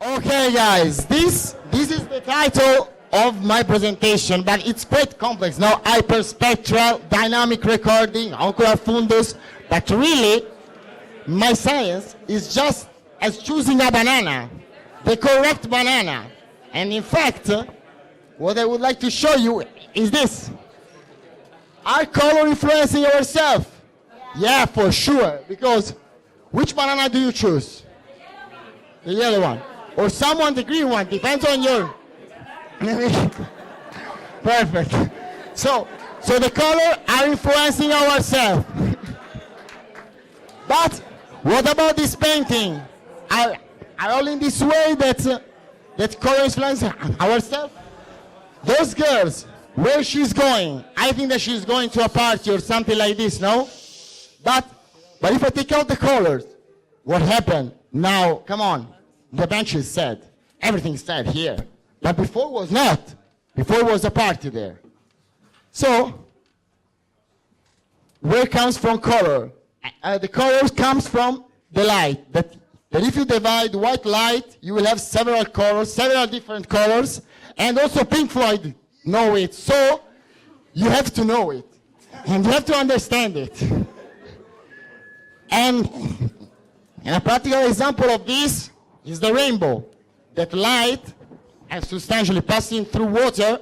Okay, guys, this is the title of my presentation, but it's quite complex. Now, hyperspectral, dynamic recording, ocular fundus, but really, my science is just as choosing a banana, the correct banana. And in fact, what I would like to show you is this. Are color influencing yourself? Yeah, for sure, because which banana do you choose? The yellow one. Or someone the green one, depends on your... Perfect. So the color are influencing ourselves. But what about this painting? Are all in this way that color influences ourselves? Those girls, where she's going? I think that she's going to a party or something like this, no? But if I take out the colors, what happened? Now, come on. The bench is set. Everything's set here. But before was not. Before was a party there. So, where comes from color? The color comes from the light. That if you divide white light, you will have several colors, several different colors. And also Pink Floyd know it. So, you have to know it. And you have to understand it. And a practical example of this is the rainbow. That light, as substantially passing through water,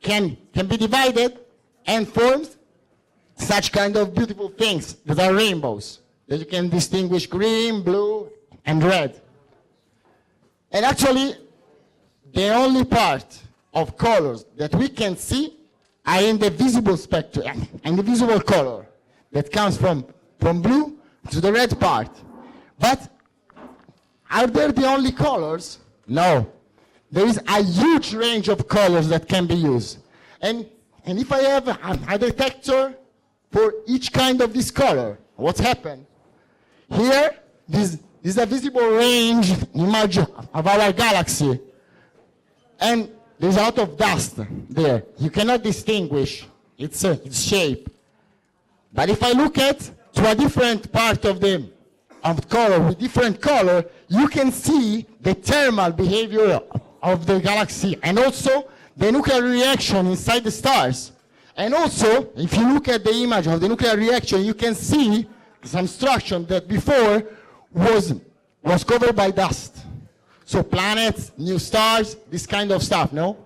can be divided and forms such kind of beautiful things that are rainbows, that you can distinguish green, blue, and red. And actually, the only part of colors that we can see are in the visible spectrum, and the visible color that comes from blue to the red part. But are there the only colors? No. There is a huge range of colors that can be used. And if I have a detector for each kind of this color, what's happened? Here, this is a visible range image of our galaxy. And there's a lot of dust there. You cannot distinguish its shape. But if I look to a different part of color, with different color, you can see the thermal behavior of the galaxy and also the nuclear reaction inside the stars. And also, if you look at the image of the nuclear reaction, you can see some structure that before was covered by dust. So planets, new stars, this kind of stuff, no?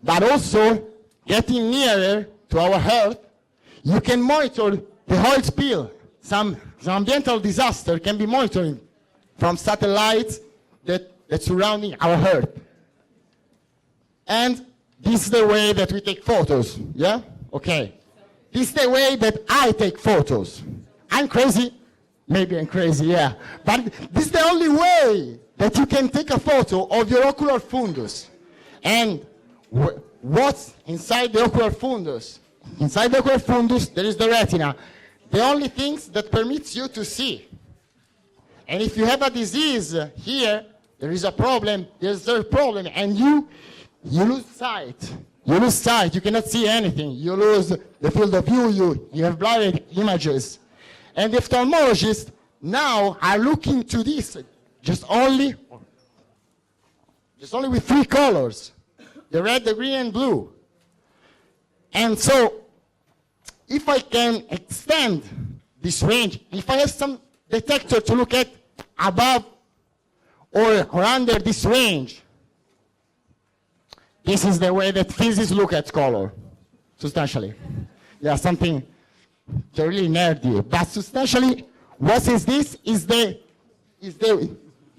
But also, getting nearer to our Earth, you can monitor the oil spill. Some ambiental disaster can be monitored from satellites that surrounding our Earth. And this is the way that we take photos, yeah? Okay. This is the way that I take photos. I'm crazy? Maybe I'm crazy, yeah. But this is the only way that you can take a photo of your ocular fundus. And what's inside the ocular fundus? Inside the ocular fundus, there is the retina. The only things that permits you to see. And if you have a disease here, there is a problem, there's a problem, and you lose sight. You lose sight, you cannot see anything. You lose the field of view, you have blurred images. And the ophthalmologists now are looking to this just only with three colors, the red, the green, and blue. And so, if I can extend this range, if I have some detector to look at above or under this range, this is the way that physicists look at color, substantially. Yeah, something really nerdy. But substantially, what is this? Is the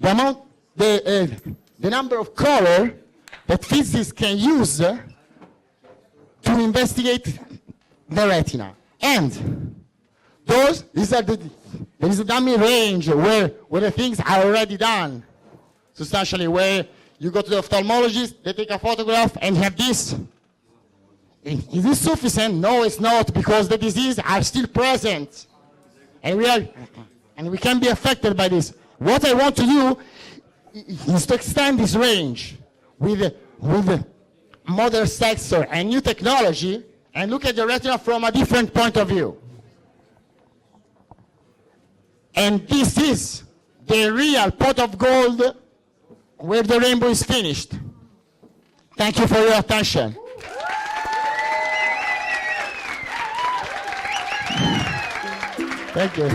amount, the number of color that physicists can use to investigate the retina. And there is a dummy range where the things are already done. Substantially, where you go to the ophthalmologist, they take a photograph and have this. Is this sufficient? No, it's not, because the disease are still present. And we can be affected by this. What I want to do is to extend this range with modern sensor and new technology and look at the retina from a different point of view. And this is the real pot of gold where the rainbow is finished. Thank you for your attention. Thank you.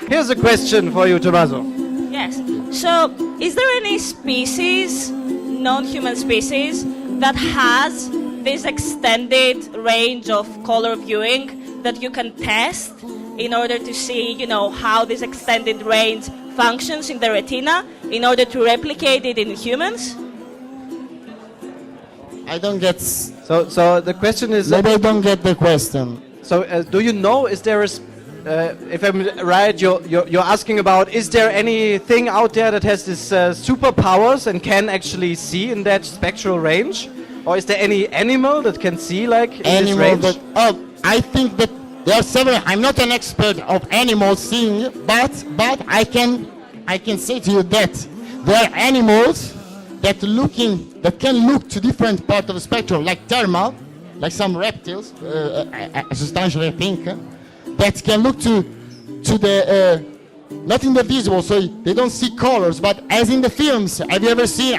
Here's a question for you, Tommaso. Yes. So, is there any species, non-human species, that has this extended range of color viewing that you can test in order to see, you know, how this extended range functions in the retina in order to replicate it in humans? I don't get. So the question is. Maybe I don't get the question. So do you know? Is there a? If I'm right, you're asking about, is there anything out there that has this superpowers and can actually see in that spectral range, or is there any animal that can see like in this range? I think that there are several. I'm not an expert of animals seeing, but I can say to you that there are animals that can look to different parts of the spectrum, like thermal, like some reptiles, substantially I think, that can look to the not in the visible, so they don't see colors, but as in the films. Have you ever seen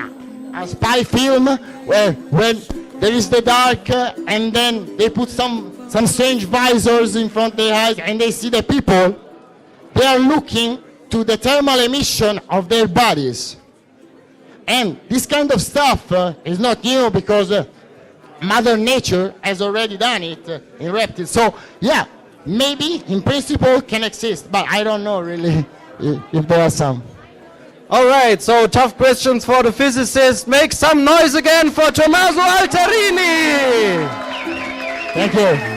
a spy film where when there is the dark and then they put some strange visors in front of their eyes and they see the people? They are looking to the thermal emission of their bodies. And this kind of stuff is not new because Mother Nature has already done it in reptiles. So yeah, maybe in principle can exist, but I don't know really if there are some. All right, so tough questions for the physicists. Make some noise again for Tommaso Alterini! Thank you.